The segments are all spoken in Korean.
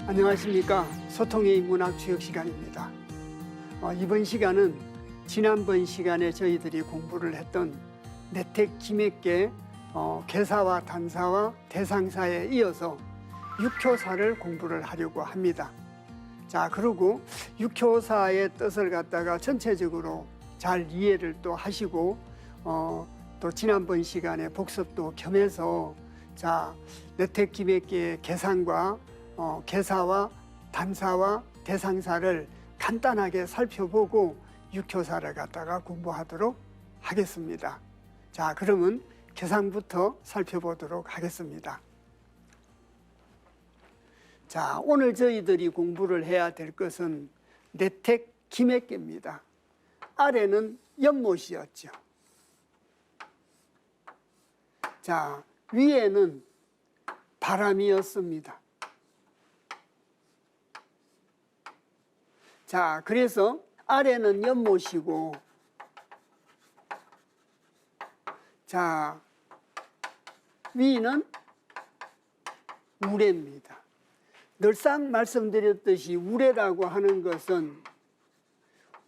안녕하십니까. 소통의 문학 추역 시간입니다. 이번 시간은 지난번 시간에 저희들이 공부를 했던 내택 김액계 개사와 단사와 대상사에 이어서 육효사를 공부를 하려고 합니다. 자, 그리고 육효사의 뜻을 갖다가 전체적으로 잘 이해를 또 하시고 또 지난번 시간에 복습도 겸해서 자, 내택 김액계의 개상과 개사와 단사와 대상사를 간단하게 살펴보고 육효사를 갖다가 공부하도록 하겠습니다. 자, 그러면 개상부터 살펴보도록 하겠습니다. 자, 오늘 저희들이 공부를 해야 될 것은 내택 김액계입니다. 아래는 연못이었죠. 자, 위에는 바람이었습니다. 자, 그래서 아래는 연못이고, 자, 위는 우레입니다. 늘상 말씀드렸듯이 우레라고 하는 것은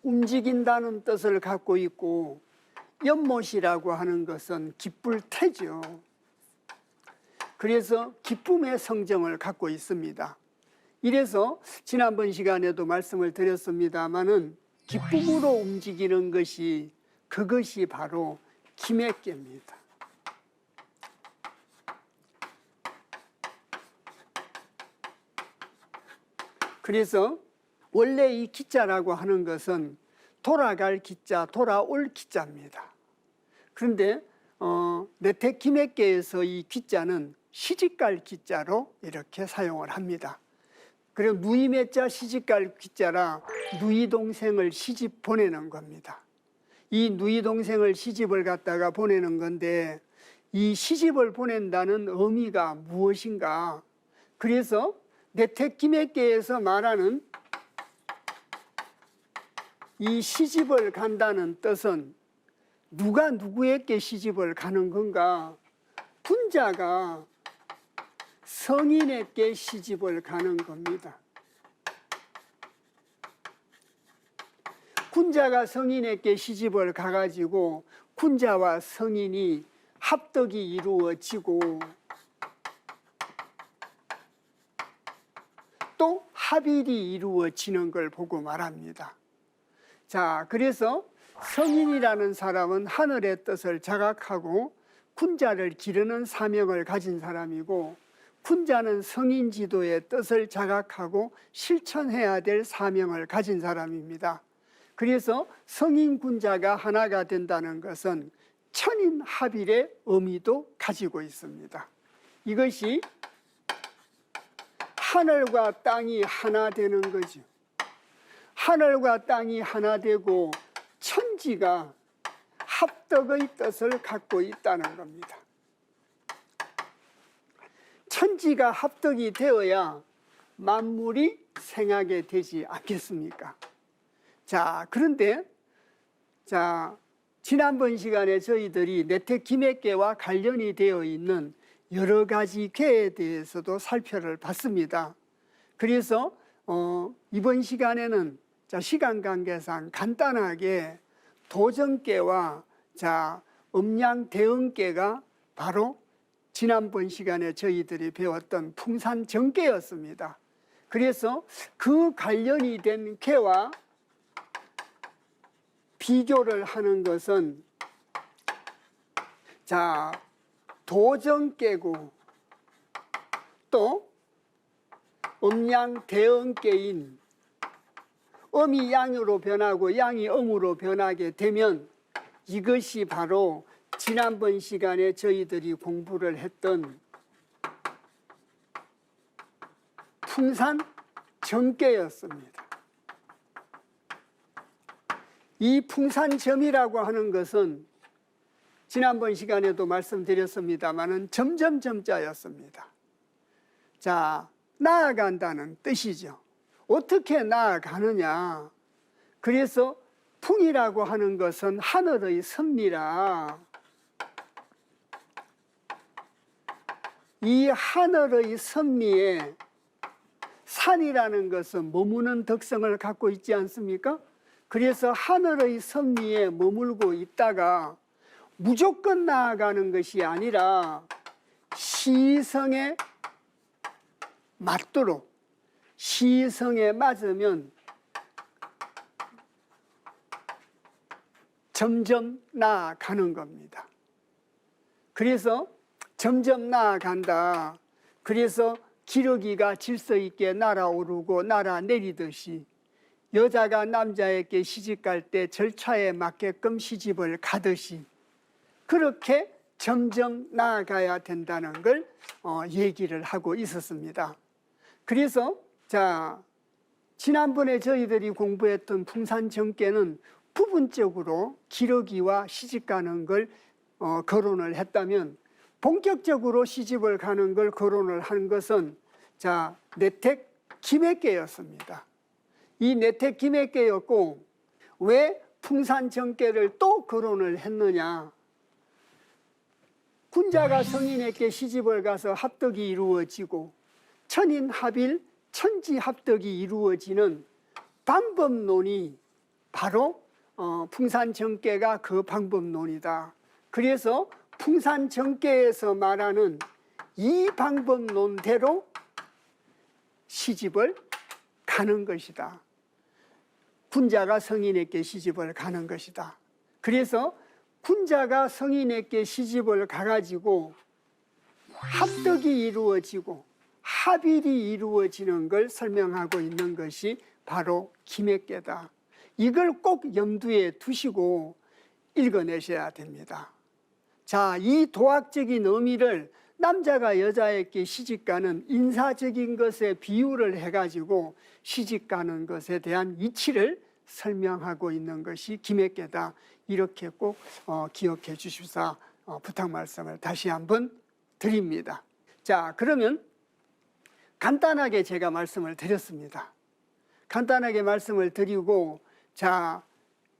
움직인다는 뜻을 갖고 있고, 연못이라고 하는 것은 기쁠 태죠. 그래서 기쁨의 성정을 갖고 있습니다. 이래서 지난번 시간에도 말씀을 드렸습니다마는 기쁨으로 움직이는 것이 그것이 바로 김액계입니다. 그래서 원래 이 기자라고 하는 것은 돌아갈 기자, 돌아올 기자입니다. 그런데 내택 김액계에서 이 기자는 시집갈 기자로 이렇게 사용을 합니다. 그리고 누이매자 시집갈 기자라 누이 동생을 시집 보내는 겁니다. 이 누이 동생을 시집을 갖다가 보내는 건데 이 시집을 보낸다는 의미가 무엇인가? 그래서 내택 김액계에서 말하는 이 시집을 간다는 뜻은 누가 누구에게 시집을 가는 건가? 군자가 성인에게 시집을 가는 겁니다. 군자가 성인에게 시집을 가가지고 군자와 성인이 합덕이 이루어지고 또 합일이 이루어지는 걸 보고 말합니다. 자, 그래서 성인이라는 사람은 하늘의 뜻을 자각하고 군자를 기르는 사명을 가진 사람이고 군자는 성인 지도의 뜻을 자각하고 실천해야 될 사명을 가진 사람입니다. 그래서 성인 군자가 하나가 된다는 것은 천인 합일의 의미도 가지고 있습니다. 이것이 하늘과 땅이 하나 되는 거죠. 하늘과 땅이 하나 되고 천지가 합덕의 뜻을 갖고 있다는 겁니다. 천지가 합덕이 되어야 만물이 생하게 되지 않겠습니까? 자, 그런데 자, 지난번 시간에 저희들이 내택 김액계와 관련이 되어 있는 여러 가지 계에 대해서도 살펴를 봤습니다. 그래서 이번 시간에는 자, 시간 관계상 간단하게 도정계와 자, 음양 대응계가 바로 지난번 시간에 저희들이 배웠던 풍산정계였습니다. 그래서 그 관련이 된 계와 비교를 하는 것은 자, 도정계고 또 음양 대응계인 음이 양으로 변하고 양이 음으로 변하게 되면 이것이 바로 지난번 시간에 저희들이 공부를 했던 풍산정계였습니다. 이 풍산점이라고 하는 것은 지난번 시간에도 말씀드렸습니다마는 점점점자였습니다. 자, 나아간다는 뜻이죠. 어떻게 나아가느냐? 그래서 풍이라고 하는 것은 하늘의 섭리라 이 하늘의 섭리에 산이라는 것은 머무는 덕성을 갖고 있지 않습니까? 그래서 하늘의 섭리에 머물고 있다가 무조건 나아가는 것이 아니라 시성에 맞도록, 시성에 맞으면 점점 나아가는 겁니다. 그래서 점점 나아간다. 그래서 기러기가 질서 있게 날아오르고 날아내리듯이 여자가 남자에게 시집갈 때 절차에 맞게끔 시집을 가듯이 그렇게 점점 나아가야 된다는 걸 얘기를 하고 있었습니다. 그래서 자, 지난번에 저희들이 공부했던 풍산정계는 부분적으로 기러기와 시집가는 걸 거론을 했다면 본격적으로 시집을 가는 걸 거론을 한 것은 자, 내택 김해계였습니다. 이 내택 김해계였고 왜 풍산정계를 또 거론을 했느냐? 군자가 성인에게 시집을 가서 합덕이 이루어지고 천인합일 천지합덕이 이루어지는 방법론이 바로 풍산정계가 그 방법론이다. 그래서 풍산정계에서 말하는 이 방법론대로 시집을 가는 것이다. 군자가 성인에게 시집을 가는 것이다. 그래서 군자가 성인에게 시집을 가가지고 합덕이 이루어지고 합일이 이루어지는 걸 설명하고 있는 것이 바로 김해계다. 이걸 꼭 염두에 두시고 읽어내셔야 됩니다. 자, 이 도학적인 의미를 남자가 여자에게 시집가는 인사적인 것에 비유를 해가지고 시집가는 것에 대한 이치를 설명하고 있는 것이 김해계다. 이렇게 꼭 기억해 주십사 부탁 말씀을 다시 한번 드립니다. 자, 그러면 간단하게 제가 말씀을 드렸습니다. 간단하게 말씀을 드리고 자,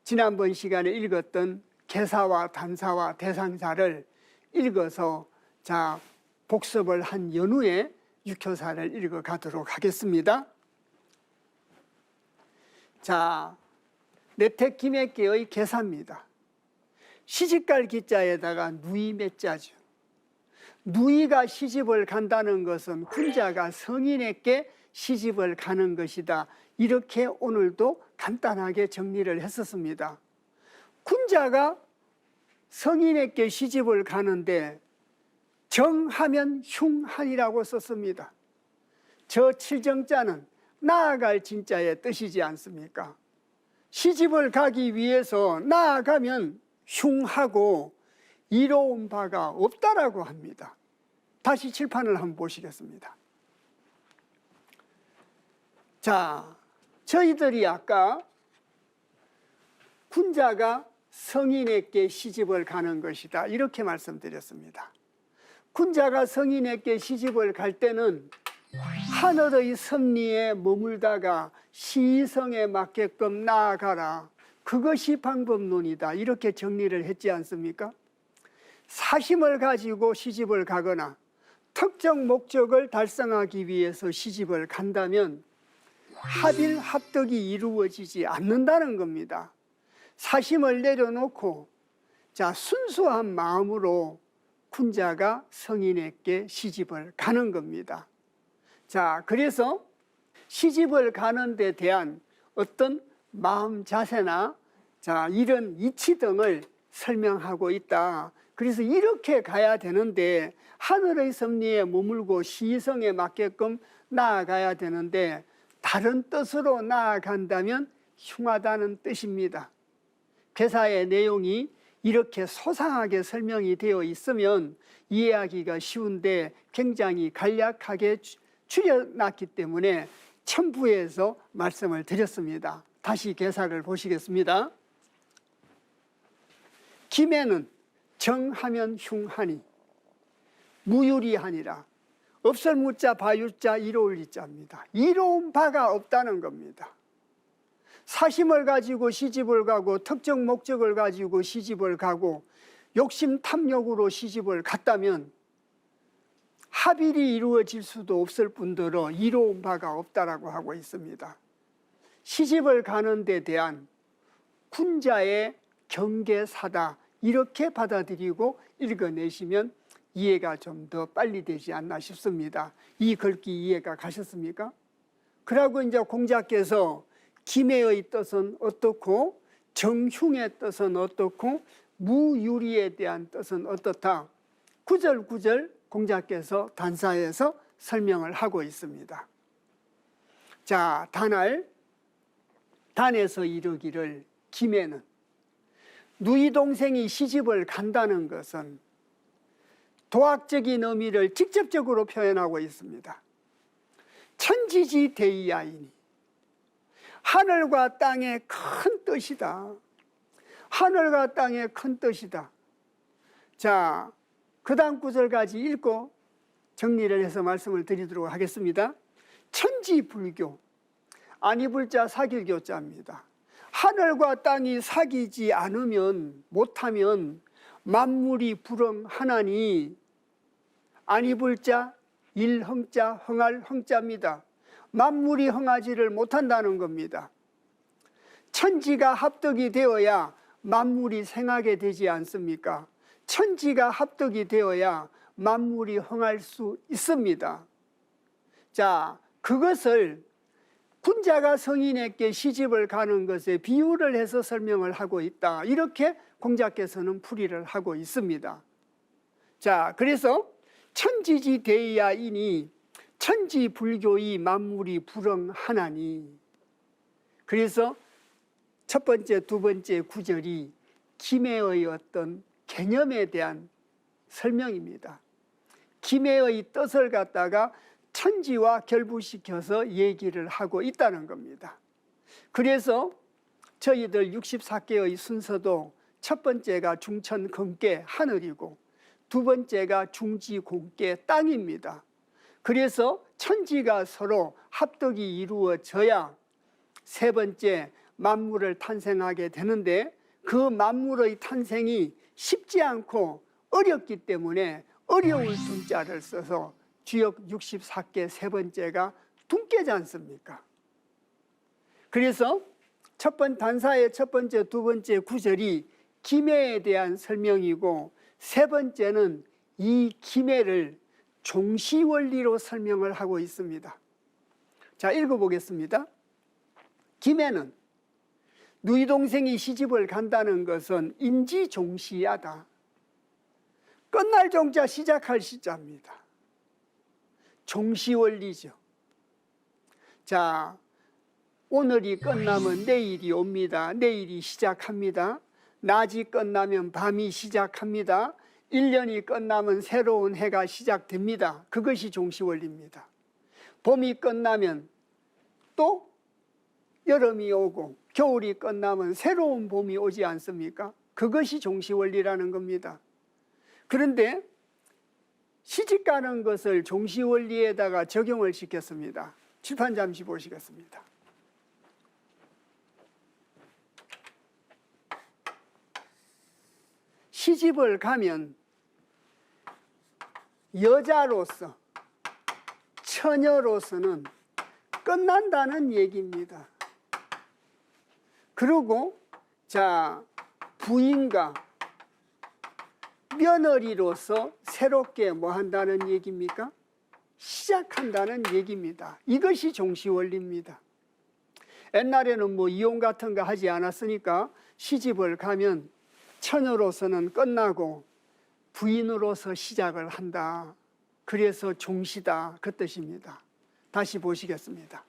지난번 시간에 읽었던 개사와 단사와 대상사를 읽어서 자, 복습을 한 연후에 육효사를 읽어가도록 하겠습니다. 자, 내택 김해계의 개사입니다. 시집갈 기자에다가 누이 몇 자죠. 누이가 시집을 간다는 것은 군자가 성인에게 시집을 가는 것이다. 이렇게 오늘도 간단하게 정리를 했었습니다. 군자가 성인에게 시집을 가는데 정하면 흉하니라고 썼습니다. 저 칠정자는 나아갈 진자의 뜻이지 않습니까? 시집을 가기 위해서 나아가면 흉하고 이로운 바가 없다라고 합니다. 다시 칠판을 한번 보시겠습니다. 자, 저희들이 아까 군자가 성인에게 시집을 가는 것이다 이렇게 말씀드렸습니다. 군자가 성인에게 시집을 갈 때는 하늘의 섭리에 머물다가 시성에 맞게끔 나아가라. 그것이 방법론이다. 이렇게 정리를 했지 않습니까? 사심을 가지고 시집을 가거나 특정 목적을 달성하기 위해서 시집을 간다면 합일 합덕이 이루어지지 않는다는 겁니다. 사심을 내려놓고 자, 순수한 마음으로 군자가 성인에게 시집을 가는 겁니다. 자, 그래서 시집을 가는 데 대한 어떤 마음 자세나 자, 이런 이치 등을 설명하고 있다. 그래서 이렇게 가야 되는데 하늘의 섭리에 머물고 시성에 맞게끔 나아가야 되는데 다른 뜻으로 나아간다면 흉하다는 뜻입니다. 괴사의 내용이 이렇게 소상하게 설명이 되어 있으면 이해하기가 쉬운데 굉장히 간략하게 줄여놨기 때문에 첨부해서 말씀을 드렸습니다. 다시 괴사를 보시겠습니다. 김해는 정하면 흉하니 무유리하니라. 없을 무자 바유자 이로울 이자입니다. 이로운 바가 없다는 겁니다. 사심을 가지고 시집을 가고 특정 목적을 가지고 시집을 가고 욕심 탐욕으로 시집을 갔다면 합일이 이루어질 수도 없을 뿐더러 이로운 바가 없다라고 하고 있습니다. 시집을 가는 데 대한 군자의 경계사다, 이렇게 받아들이고 읽어내시면 이해가 좀 더 빨리 되지 않나 싶습니다. 이 글귀 이해가 가셨습니까? 그러고 이제 공자께서 김해의 뜻은 어떻고 정흉의 뜻은 어떻고 무유리에 대한 뜻은 어떻다, 구절구절 공자께서 단사에서 설명을 하고 있습니다. 자, 단에서 이르기를 김해는, 누이 동생이 시집을 간다는 것은 도학적인 의미를 직접적으로 표현하고 있습니다. 천지지대이하이니, 하늘과 땅의 큰 뜻이다. 하늘과 땅의 큰 뜻이다. 자, 그 다음 구절까지 읽고 정리를 해서 말씀을 드리도록 하겠습니다. 천지불교, 아니불자 사길교자입니다. 하늘과 땅이 사귀지 않으면, 못하면 만물이 불응하나니, 아니불자 일흥자 흥할 흥자입니다. 만물이 흥하지를 못한다는 겁니다. 천지가 합덕이 되어야 만물이 생하게 되지 않습니까? 천지가 합덕이 되어야 만물이 흥할 수 있습니다. 자, 그것을 군자가 성인에게 시집을 가는 것에 비유를 해서 설명을 하고 있다, 이렇게 공자께서는 풀이를 하고 있습니다. 자, 그래서 천지지대이하이니, 천지불교의 만물이 불응하나니, 그래서 첫 번째, 두 번째 구절이 김해의 어떤 개념에 대한 설명입니다. 김해의 뜻을 갖다가 천지와 결부시켜서 얘기를 하고 있다는 겁니다. 그래서 저희들 64개의 순서도 첫 번째가 중천근계 하늘이고, 두 번째가 중지공계 땅입니다. 그래서 천지가 서로 합덕이 이루어져야 세 번째 만물을 탄생하게 되는데, 그 만물의 탄생이 쉽지 않고 어렵기 때문에 어려울 둔자를 써서 주역 64개 세 번째가 둔께지 않습니까? 그래서 단사의 첫 번째, 두 번째 구절이 김해에 대한 설명이고, 세 번째는 이 김해를 종시원리로 설명을 하고 있습니다. 자, 읽어보겠습니다. 김해는, 누이 동생이 시집을 간다는 것은 인지종시하다. 끝날 종자, 시작할 시자입니다. 종시원리죠. 자, 오늘이 끝나면 내일이 옵니다. 내일이 시작합니다. 낮이 끝나면 밤이 시작합니다. 1년이 끝나면 새로운 해가 시작됩니다. 그것이 종시원리입니다. 봄이 끝나면 또 여름이 오고, 겨울이 끝나면 새로운 봄이 오지 않습니까? 그것이 종시원리라는 겁니다. 그런데 시집가는 것을 종시원리에다가 적용을 시켰습니다. 칠판 잠시 보시겠습니다. 시집을 가면 여자로서, 처녀로서는 끝난다는 얘기입니다. 그리고 자, 부인과 며느리로서 새롭게 뭐 한다는 얘기입니까? 시작한다는 얘기입니다. 이것이 종시원리입니다. 옛날에는 뭐 이혼 같은 거 하지 않았으니까 시집을 가면 처녀로서는 끝나고 부인으로서 시작을 한다. 그래서 종시다, 그 뜻입니다. 다시 보시겠습니다.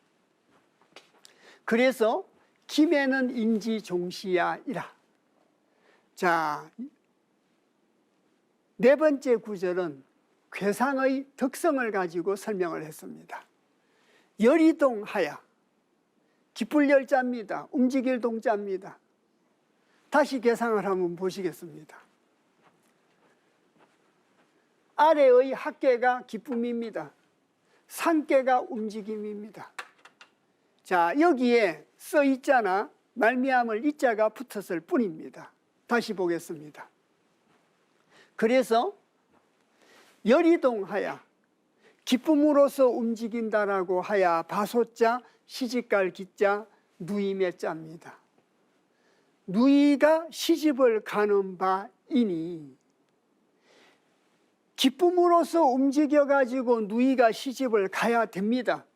그래서 김해는 인지종시야이라. 자, 네 번째 구절은 괴상의 덕성을 가지고 설명을 했습니다. 열이동하야, 기쁠 열자입니다. 움직일 동자입니다. 다시 계상을 한번 보시겠습니다. 아래의 학계가 기쁨입니다. 상계가 움직임입니다. 자, 여기에 써 있잖아, 말미암을 이자가 붙었을 뿐입니다. 다시 보겠습니다. 그래서 열이동하야, 기쁨으로서 움직인다라고 하야 바소자 시집갈 기자 누임의 자입니다. 누이가 시집을 가는 바이니 기쁨으로서 움직여가지고 누이가 시집을 가야 됩니다.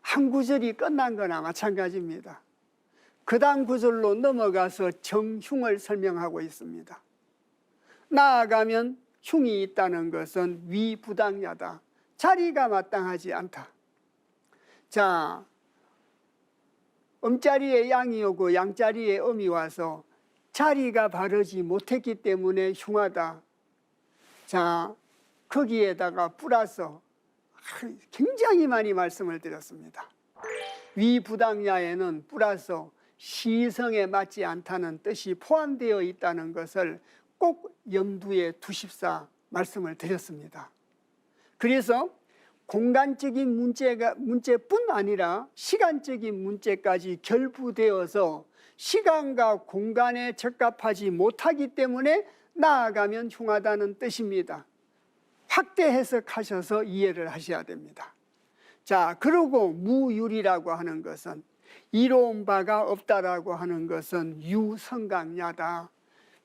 한 구절이 끝난 거나 마찬가지입니다. 그 다음 구절로 넘어가서 정흉을 설명하고 있습니다. 나아가면 흉이 있다는 것은 위부당야다. 자리가 마땅하지 않다. 자, 음자리에 양이 오고 양자리에 음이 와서 자리가 바르지 못했기 때문에 흉하다. 자, 거기에다가 플러스 굉장히 많이 말씀을 드렸습니다. 위부당야에는 플러스 시성에 맞지 않다는 뜻이 포함되어 있다는 것을 꼭 염두에 두십사 말씀을 드렸습니다. 그래서 공간적인 문제뿐 아니라 시간적인 문제까지 결부되어서 시간과 공간에 적합하지 못하기 때문에 나아가면 흉하다는 뜻입니다. 확대 해석하셔서 이해를 하셔야 됩니다. 자, 그리고 무율이라고 하는 것은 이로운 바가 없다라고 하는 것은 유성강야다.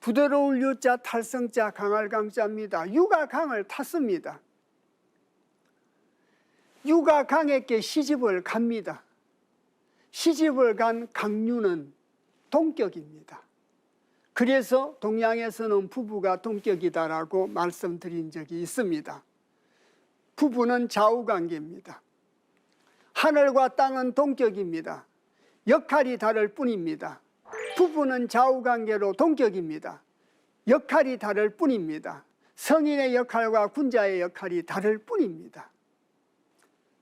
부드러울 유자 탈성자 강할 강자입니다. 유가 강을 탔습니다. 유가 강에게 시집을 갑니다. 시집을 간 강유는 동격입니다. 그래서 동양에서는 부부가 동격이다라고 말씀드린 적이 있습니다. 부부는 좌우관계입니다. 하늘과 땅은 동격입니다. 역할이 다를 뿐입니다. 부부는 좌우관계로 동격입니다. 역할이 다를 뿐입니다. 성인의 역할과 군자의 역할이 다를 뿐입니다.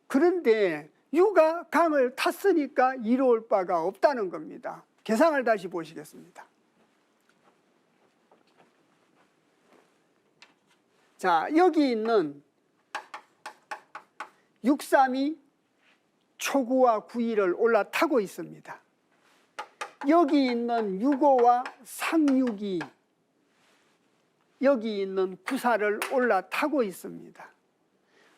그런데 유가 강을 탔으니까 이로울 바가 없다는 겁니다. 계상을 다시 보시겠습니다. 자, 여기 있는 632 초구와 9일을 올라타고 있습니다. 여기 있는 65와 상육이 여기 있는 94를 올라타고 있습니다.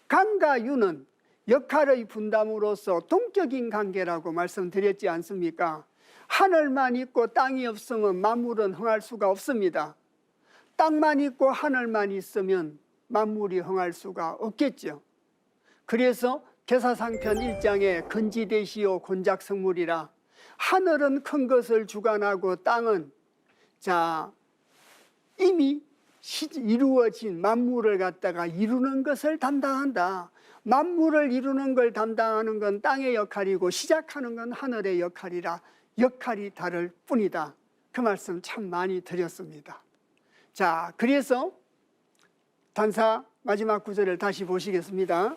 강과 유는 역할의 분담으로서 동격인 관계라고 말씀드렸지 않습니까? 하늘만 있고 땅이 없으면 만물은 흥할 수가 없습니다. 땅만 있고 하늘만 있으면 만물이 흥할 수가 없겠죠. 그래서 계사상편 1장에 건지대시오 곤작성물이라 하늘은 큰 것을 주관하고 땅은 자 이미 이루어진 만물을 갖다가 이루는 것을 담당한다. 만물을 이루는 걸 담당하는 건 땅의 역할이고 시작하는 건 하늘의 역할이라 역할이 다를 뿐이다. 그 말씀 참 많이 드렸습니다. 자, 그래서 단사 마지막 구절을 다시 보시겠습니다.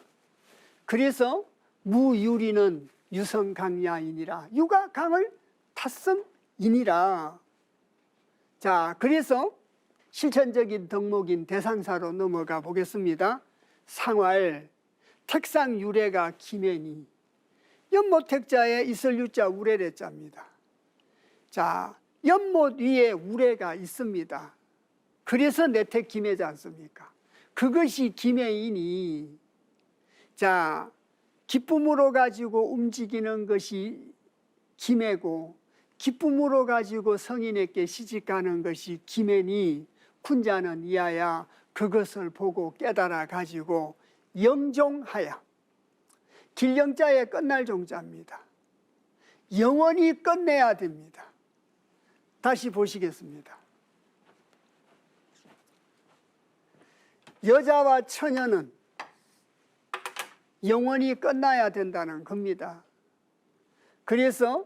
그래서 무유리는 유성강야이니라. 유가 강을 탔음이니라. 자, 그래서 실천적인 덕목인 대상사로 넘어가 보겠습니다. 상활 택상 유래가 기면이 연못택자에 있을 유자 우레레자입니다. 자, 연못 위에 우레가 있습니다. 그래서 내택 기매지 않습니까? 그것이 기매이니 자, 기쁨으로 가지고 움직이는 것이 기매고 기쁨으로 가지고 성인에게 시집가는 것이 기매니 군자는 이하야 그것을 보고 깨달아 가지고 영종하야 길영자에 끝날 종자입니다. 영원히 끝내야 됩니다. 다시 보시겠습니다. 여자와 처녀는 영원히 끝나야 된다는 겁니다. 그래서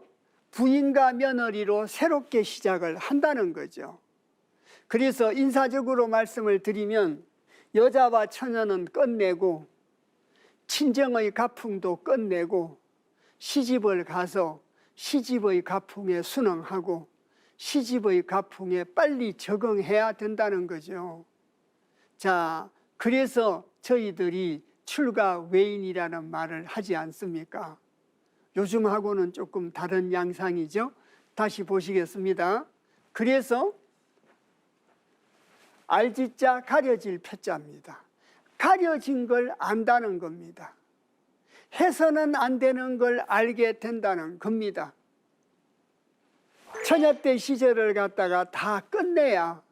부인과 며느리로 새롭게 시작을 한다는 거죠. 그래서 인사적으로 말씀을 드리면 여자와 처녀는 끝내고 친정의 가풍도 끝내고 시집을 가서 시집의 가풍에 순응하고 시집의 가풍에 빨리 적응해야 된다는 거죠. 자, 그래서 저희들이 출가 외인이라는 말을 하지 않습니까? 요즘하고는 조금 다른 양상이죠. 다시 보시겠습니다. 그래서 알지자 가려질 표자입니다. 가려진 걸 안다는 겁니다. 해서는 안 되는 걸 알게 된다는 겁니다. 처녀 때 시절을 갖다가 다 끝내야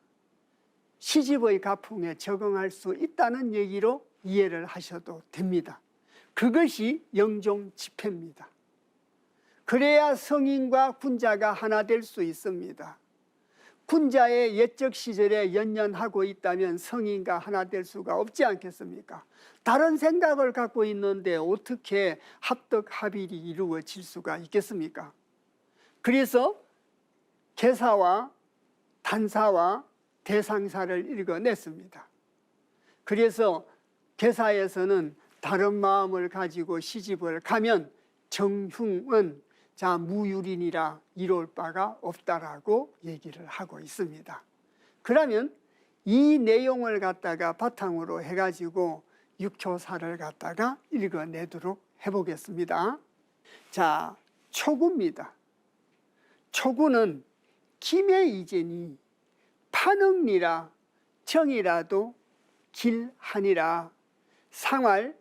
시집의 가풍에 적응할 수 있다는 얘기로 이해를 하셔도 됩니다. 그것이 영종 집회입니다. 그래야 성인과 군자가 하나 될 수 있습니다. 군자의 옛적 시절에 연연하고 있다면 성인과 하나 될 수가 없지 않겠습니까? 다른 생각을 갖고 있는데 어떻게 합덕합일이 이루어질 수가 있겠습니까? 그래서 개사와 단사와 대상사를 읽어냈습니다. 그래서 개사에서는 다른 마음을 가지고 시집을 가면 정흉은 무유린이라 이룰 바가 없다라고 얘기를 하고 있습니다. 그러면 이 내용을 갖다가 바탕으로 해가지고 육효사를 갖다가 읽어내도록 해보겠습니다. 자, 초구입니다. 초구는 김의 이제니 판응리라 정이라도 길하니라. 상활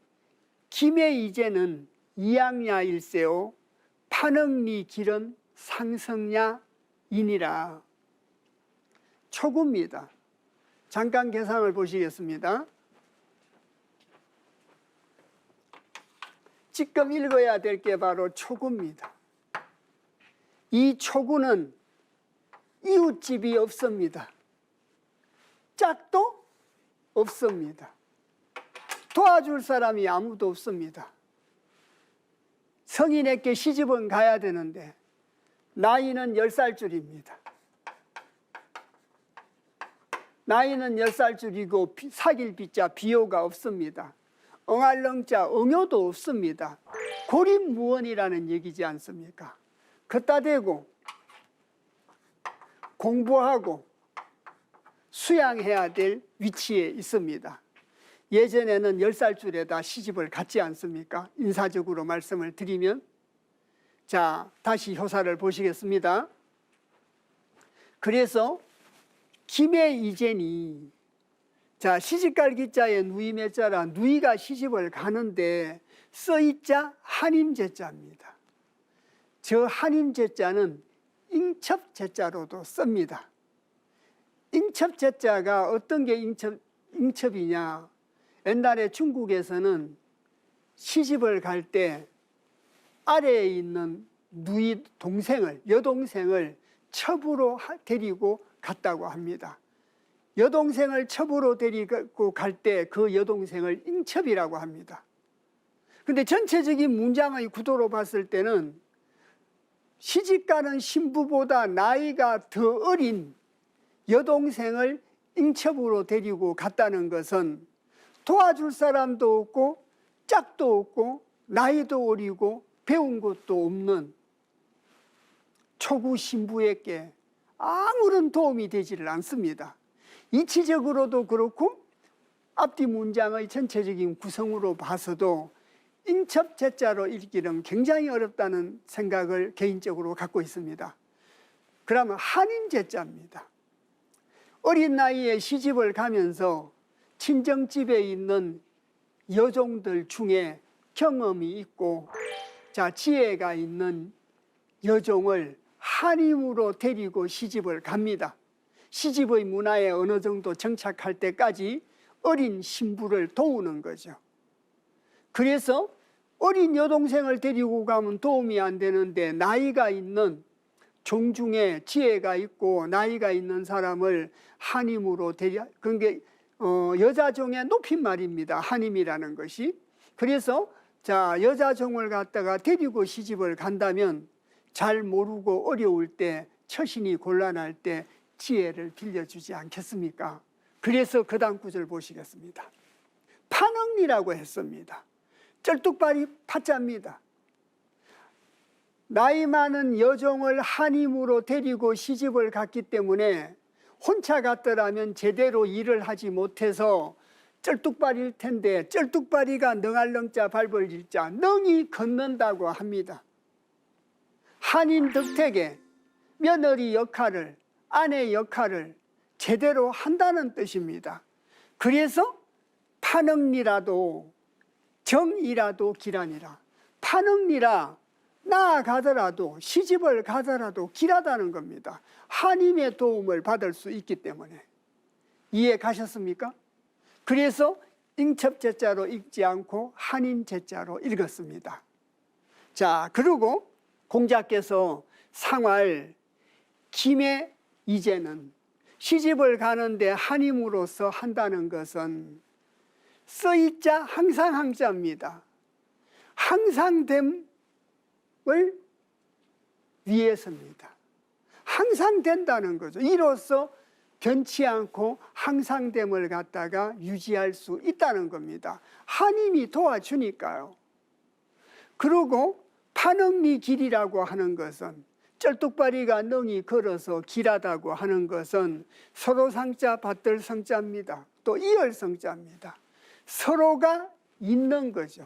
김의 이제는 이양야 일세오 판응리 길은 상성야이니라. 초구입니다. 잠깐 개상을 보시겠습니다. 지금 읽어야 될 게 바로 초구입니다. 이 초구는 이웃집이 없습니다. 짝도 없습니다. 도와줄 사람이 아무도 없습니다. 성인에게 시집은 가야 되는데 나이는 10살 줄입니다. 나이는 10살 줄이고 사귈 빚자 비호가 없습니다. 엉알렁자 엉효도 없습니다. 고립무원이라는 얘기지 않습니까? 걷다 대고 공부하고 수양해야 될 위치에 있습니다. 예전에는 10살 줄에다 시집을 갔지 않습니까? 인사적으로 말씀을 드리면. 자, 다시 효사를 보시겠습니다. 그래서 김의 이제니, 자, 시집갈 기자에 누임의 자라 누이가 시집을 가는데 써있자 한임제자입니다. 저 한임제자는 잉첩제자로도 씁니다. 잉첩제자가 어떤 게 잉첩이냐? 옛날에 중국에서는 시집을 갈 때 아래에 있는 누이 동생을, 여동생을 첩으로 데리고 갔다고 합니다. 여동생을 첩으로 데리고 갈 때 그 여동생을 잉첩이라고 합니다. 근데 전체적인 문장의 구도로 봤을 때는 시집가는 신부보다 나이가 더 어린 여동생을 잉첩으로 데리고 갔다는 것은 도와줄 사람도 없고 짝도 없고 나이도 어리고 배운 것도 없는 초구 신부에게 아무런 도움이 되지를 않습니다. 이치적으로도 그렇고 앞뒤 문장의 전체적인 구성으로 봐서도 잉첩제자로 읽기는 굉장히 어렵다는 생각을 개인적으로 갖고 있습니다. 그러면 한임제자입니다. 어린 나이에 시집을 가면서 친정집에 있는 여종들 중에 경험이 있고 지혜가 있는 여종을 한임으로 데리고 시집을 갑니다. 시집의 문화에 어느 정도 정착할 때까지 어린 신부를 도우는 거죠. 그래서 어린 여동생을 데리고 가면 도움이 안 되는데 나이가 있는 종 중에 지혜가 있고 나이가 있는 사람을 한임으로 그게 여자종의 높임말입니다. 한임이라는 것이. 그래서 여자종을 갖다가 데리고 시집을 간다면 잘 모르고 어려울 때, 처신이 곤란할 때 지혜를 빌려주지 않겠습니까? 그래서 그 다음 구절 보시겠습니다. 판응리라고 했습니다. 쩔뚝발이 파자입니다. 나이 많은 여종을 한임으로 데리고 시집을 갔기 때문에 혼자 갔더라면 제대로 일을 하지 못해서 쩔뚝발일 텐데 쩔뚝발이가 능알능자 발벌일자 능이 걷는다고 합니다. 한임 덕택에 며느리 역할을, 아내 역할을 제대로 한다는 뜻입니다. 그래서 판응리라도 정이라도 기란이라. 판응리라 나아가더라도 시집을 가더라도 길하다는 겁니다. 하님의 도움을 받을 수 있기 때문에. 이해 가셨습니까? 그래서 ing첩제자로 읽지 않고 한인제자로 읽었습니다. 자, 그리고 공자께서 상활 김에 이제는 시집을 가는데 한임으로서 한다는 것은 써있자 항상 항자입니다. 항상됨을 위해서입니다. 항상 된다는 거죠. 이로써 변치 않고 항상됨을 갖다가 유지할 수 있다는 겁니다. 하님이 도와주니까요. 그리고 판응리 길이라고 하는 것은 쩔뚝발이가 능히 걸어서 길하다고 하는 것은 서로 상자 받들 성자입니다. 또 이을 성자입니다. 서로가 있는 거죠.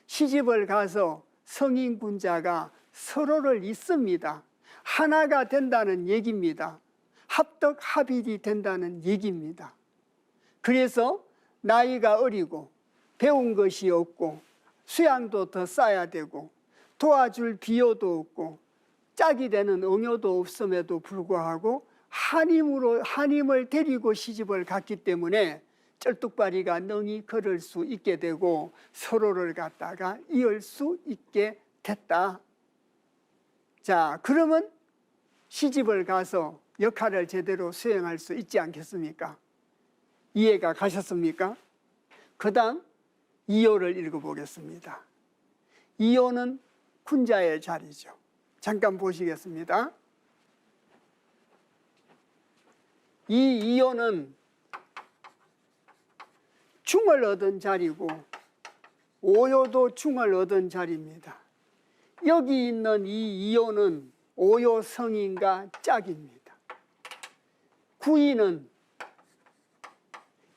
시집을 가서 성인군자가 서로를 잇습니다. 하나가 된다는 얘기입니다. 합덕 합일이 된다는 얘기입니다. 그래서 나이가 어리고 배운 것이 없고 수양도 더 쌓아야 되고 도와줄 비요도 없고 짝이 되는 응요도 없음에도 불구하고 한임을 데리고 시집을 갔기 때문에 쩔뚝발이가 능히 걸을 수 있게 되고 서로를 갖다가 이을 수 있게 됐다. 자, 그러면 시집을 가서 역할을 제대로 수행할 수 있지 않겠습니까? 이해가 가셨습니까? 그 다음 2호를 읽어보겠습니다. 2호는 군자의 자리죠. 잠깐 보시겠습니다. 이 2호는 중을 얻은 자리고 5호도 중을 얻은 자리입니다. 여기 있는 이 2호는 5호 성인과 짝입니다. 9호는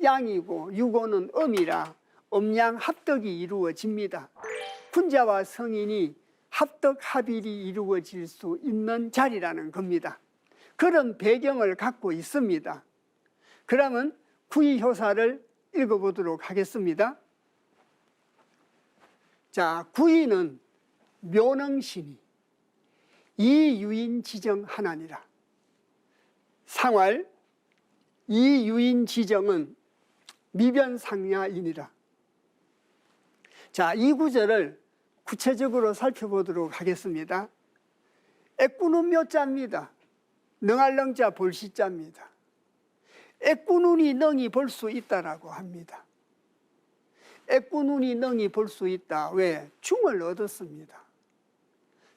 양이고 6호는 음이라 음양 합덕이 이루어집니다. 군자와 성인이 합덕 합일이 이루어질 수 있는 자리라는 겁니다. 그런 배경을 갖고 있습니다. 그러면 구이효사를 읽어보도록 하겠습니다. 자, 구이는 묘능신이 이유인 지정하나니라. 상활 이유인 지정은 미변상야이니라. 자, 이 구절을 구체적으로 살펴보도록 하겠습니다. 애꾸는 묘자입니다. 능할능자 볼시자입니다. 애꾸눈이 능히 볼 수 있다라고 합니다. 애꾸눈이 능히 볼 수 있다. 왜? 중을 얻었습니다.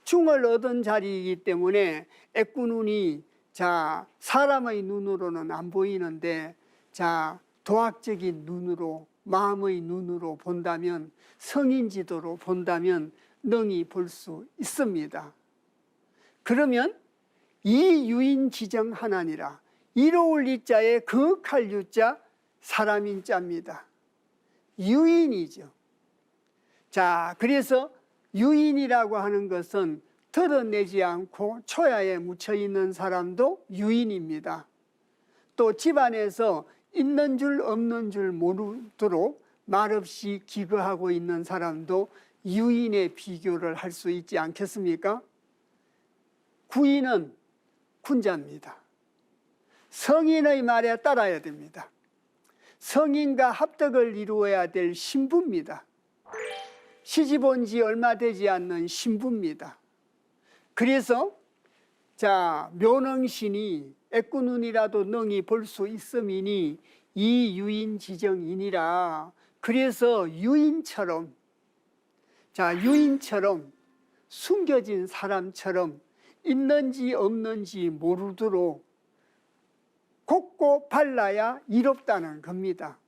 중을 얻은 자리이기 때문에 애꾸눈이 자, 사람의 눈으로는 안 보이는데 자, 도학적인 눈으로 마음의 눈으로 본다면 성인지도로 본다면 능히 볼 수 있습니다. 그러면 이 유인 지정하나니라. 이로울 이자에 거역할 유자 사람인 자입니다. 유인이죠. 자, 그래서 유인이라고 하는 것은 드러내지 않고 초야에 묻혀 있는 사람도 유인입니다. 또 집안에서 있는 줄 없는 줄 모르도록 말없이 기거하고 있는 사람도 유인의 비교를 할 수 있지 않겠습니까? 구인은 군자입니다. 성인의 말에 따라야 됩니다. 성인과 합덕을 이루어야 될 신부입니다. 시집 온 지 얼마 되지 않는 신부입니다. 그래서 자, 묘능신이 애꾸눈이라도 능히 볼 수 있음이니 이 유인 지정이니라. 그래서 유인처럼 자, 유인처럼 숨겨진 사람처럼 있는지 없는지 모르도록 곱고 발라야 이롭다는 겁니다.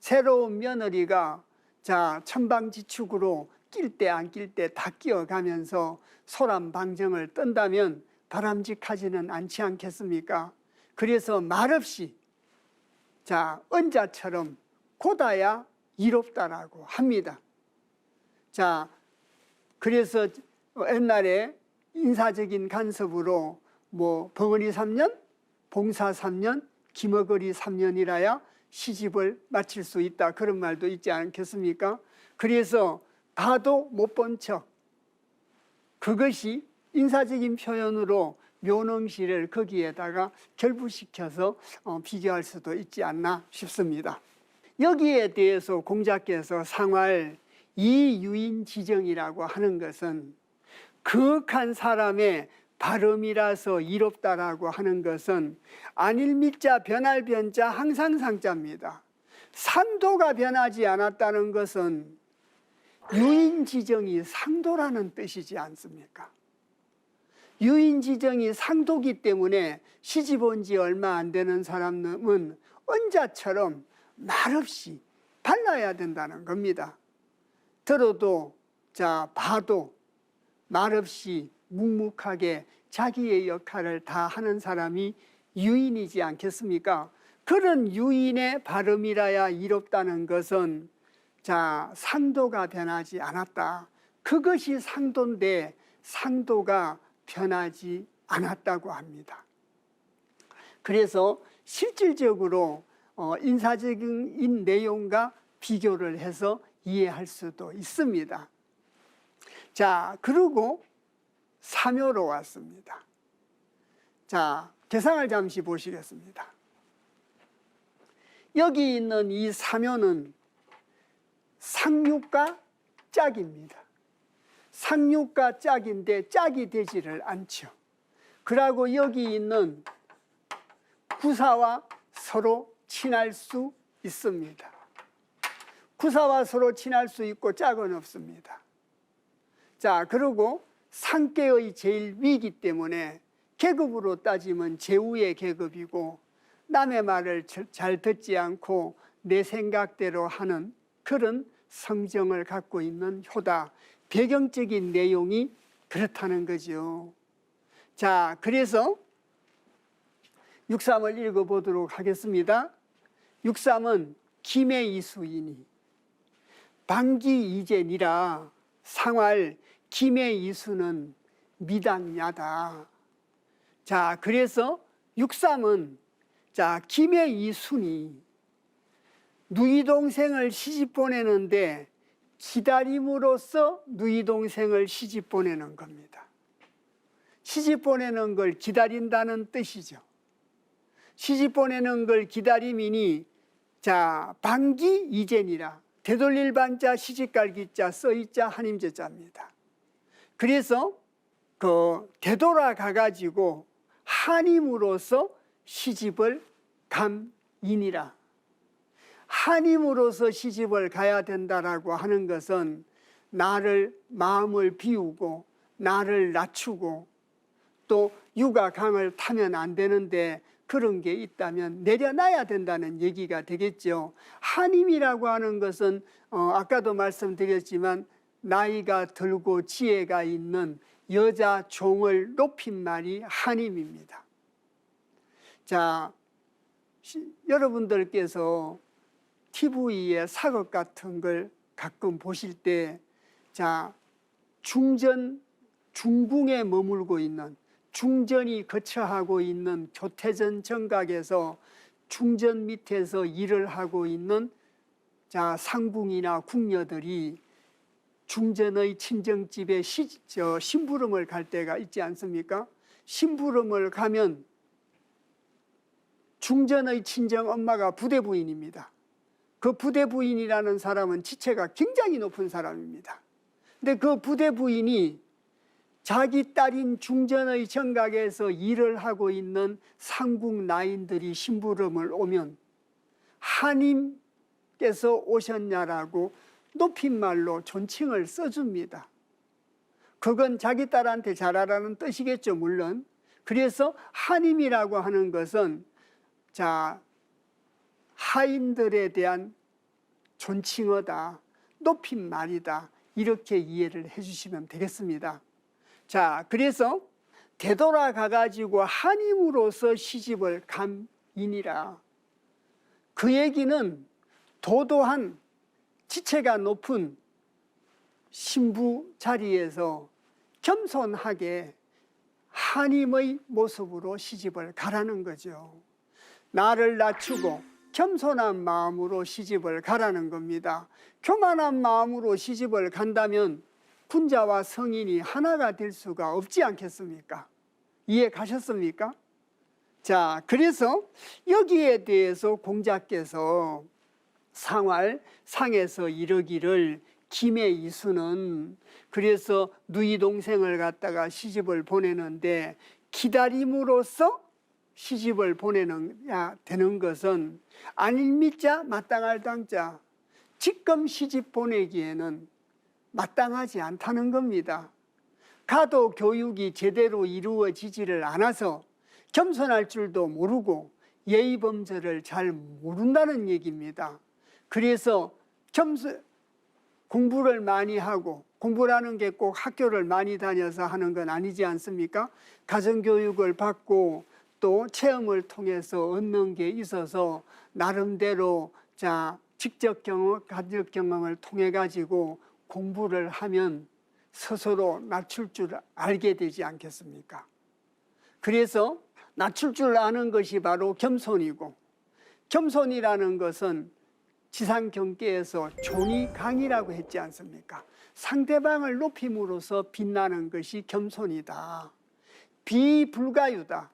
새로운 며느리가 자, 천방지축으로 낄 때 안 낄 때 다 끼어가면서 소란방정을 뜬다면 바람직하지는 않지 않겠습니까? 그래서 말없이 자, 언자처럼 곧아야 이롭다라고 합니다. 자, 그래서 옛날에 인사적인 간섭으로 뭐 벙어리 3년, 봉사 3년, 기머거리 3년이라야 시집을 마칠 수 있다. 그런 말도 있지 않겠습니까? 그래서 봐도 못 본 척. 그것이 인사적인 표현으로 묘능시를 거기에다가 결부시켜서 비교할 수도 있지 않나 싶습니다. 여기에 대해서 공자께서 상활 이유인지정이라고 하는 것은 거룩한 사람의 발음이라서 이롭다라고 하는 것은 안일미자 변할 변자 항상 상자입니다. 상도가 변하지 않았다는 것은 유인지정이 상도라는 뜻이지 않습니까? 유인지정이 상도기 때문에 시집 온 지 얼마 안 되는 사람은 언자처럼 말없이 발라야 된다는 겁니다. 들어도 봐도 말없이 묵묵하게 자기의 역할을 다 하는 사람이 유인이지 않겠습니까? 그런 유인의 발음이라야 이롭다는 것은 상도가 변하지 않았다. 그것이 상도인데 상도가 변하지 않았다고 합니다. 그래서 실질적으로 인사적인 내용과 비교를 해서 이해할 수도 있습니다. 그리고 사묘로 왔습니다. 개상을 잠시 보시겠습니다. 여기 있는 이 사묘는 상육과 짝입니다. 상육과 짝인데 짝이 되지를 않죠. 그리고 여기 있는 구사와 서로 친할 수 있습니다. 구사와 서로 친할 수 있고 짝은 없습니다. 그리고 상계의 제일 위이기 때문에 계급으로 따지면 제후의 계급이고 남의 말을 잘 듣지 않고 내 생각대로 하는 그런 성정을 갖고 있는 효다. 배경적인 내용이 그렇다는 거죠. 그래서 6.3을 읽어보도록 하겠습니다. 6.3은 김해이수이니 방기이제니라 상활 김해이수는 미당야다. 그래서 6.3은 김해이순이 누이 동생을 시집 보내는데 기다림으로써 누이 동생을 시집 보내는 겁니다. 시집 보내는 걸 기다린다는 뜻이죠. 시집 보내는 걸 기다림이니 방기 이젠이라 되돌릴 반자 시집갈기자 써있자 한임제자입니다. 그래서 되돌아가 가지고 한임으로서 시집을 감이니라. 한임으로서 시집을 가야 된다라고 하는 것은 마음을 비우고 나를 낮추고 또 육아 강을 타면 안 되는데 그런 게 있다면 내려놔야 된다는 얘기가 되겠죠. 한임이라고 하는 것은 아까도 말씀드렸지만 나이가 들고 지혜가 있는 여자 종을 높인 말이 한임입니다. 여러분들께서 TV에 사극 같은 걸 가끔 보실 때 중궁에 머물고 있는 중전이 거처하고 있는 교태전 정각에서 중전 밑에서 일을 하고 있는 상궁이나 궁녀들이 중전의 친정집에 심부름을 갈 때가 있지 않습니까? 심부름을 가면 중전의 친정 엄마가 부대부인입니다. 그 부대부인이라는 사람은 지체가 굉장히 높은 사람입니다. 근데 그 부대부인이 자기 딸인 중전의 정각에서 일을 하고 있는 상궁 나인들이 심부름을 오면 하님께서 오셨냐라고 높임말로 존칭을 써줍니다. 그건 자기 딸한테 잘하라는 뜻이겠죠, 물론. 그래서 하님이라고 하는 것은 하인들에 대한 존칭어다, 높임말이다, 이렇게 이해를 해주시면 되겠습니다. 그래서 되돌아가 가지고 한임으로서 시집을 감이니라. 그 얘기는 도도한 지체가 높은 신부 자리에서 겸손하게 한임의 모습으로 시집을 가라는 거죠. 나를 낮추고 겸손한 마음으로 시집을 가라는 겁니다. 교만한 마음으로 시집을 간다면 군자와 성인이 하나가 될 수가 없지 않겠습니까? 이해 가셨습니까? 자, 그래서 여기에 대해서 공자께서 상에서 이르기를 김의 이수는 그래서 누이 동생을 갖다가 시집을 보내는데 기다림으로써 시집을 보내야 되는 것은 안일미자 마땅할 당자 지금 시집 보내기에는 마땅하지 않다는 겁니다. 가도 교육이 제대로 이루어지지를 않아서 겸손할 줄도 모르고 예의범절을 잘 모른다는 얘기입니다. 그래서 공부를 많이 하고, 공부라는 게 꼭 학교를 많이 다녀서 하는 건 아니지 않습니까? 가정교육을 받고 또 체험을 통해서 얻는 게 있어서 나름대로 직접 경험, 간접 경험을 통해 가지고 공부를 하면 스스로 낮출 줄 알게 되지 않겠습니까? 그래서 낮출 줄 아는 것이 바로 겸손이고, 겸손이라는 것은 지상경계에서 존의강이라고 했지 않습니까? 상대방을 높임으로써 빛나는 것이 겸손이다. 비불가유다.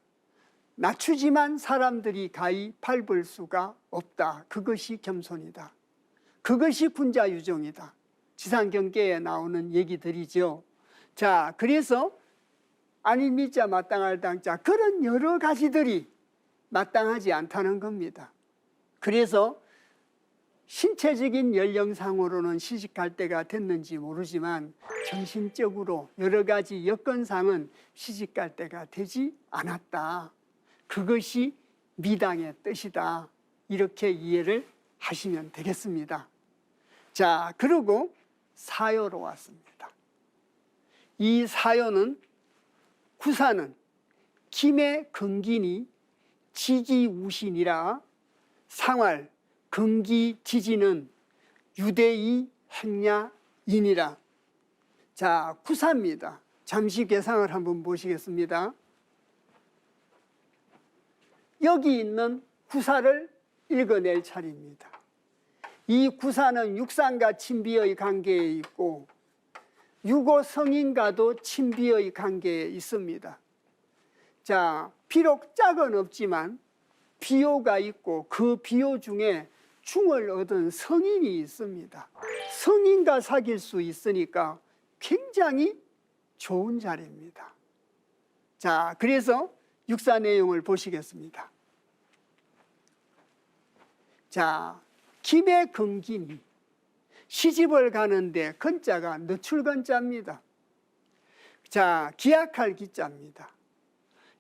낮추지만 사람들이 가히 밟을 수가 없다. 그것이 겸손이다. 그것이 군자유종이다. 지상경계에 나오는 얘기들이죠. 자, 그래서 안일미자 마땅할 당자 그런 여러 가지들이 마땅하지 않다는 겁니다. 그래서 신체적인 연령상으로는 시집갈 때가 됐는지 모르지만 정신적으로 여러 가지 여건상은 시집갈 때가 되지 않았다. 그것이 미당의 뜻이다. 이렇게 이해를 하시면 되겠습니다. 자, 그리고 사요로 왔습니다. 이 사요는 구사는 김의 근기니 지기우신이라 상활 근기 지지는 유대이 행야이니라. 자, 구사입니다. 잠시 계상을 한번 보시겠습니다. 여기 있는 구사를 읽어낼 차례입니다. 이 구사는 육상과 친비의 관계에 있고 유고 성인과도 친비의 관계에 있습니다. 자, 비록 짝은 없지만 비호가 있고 그 비호 중에 중을 얻은 성인이 있습니다. 성인과 사귈 수 있으니까 굉장히 좋은 자리입니다. 자, 그래서 육사 내용을 보시겠습니다. 자, 김의 근기니 시집을 가는데 건자가 늦출건자입니다. 자, 기약할 기자입니다.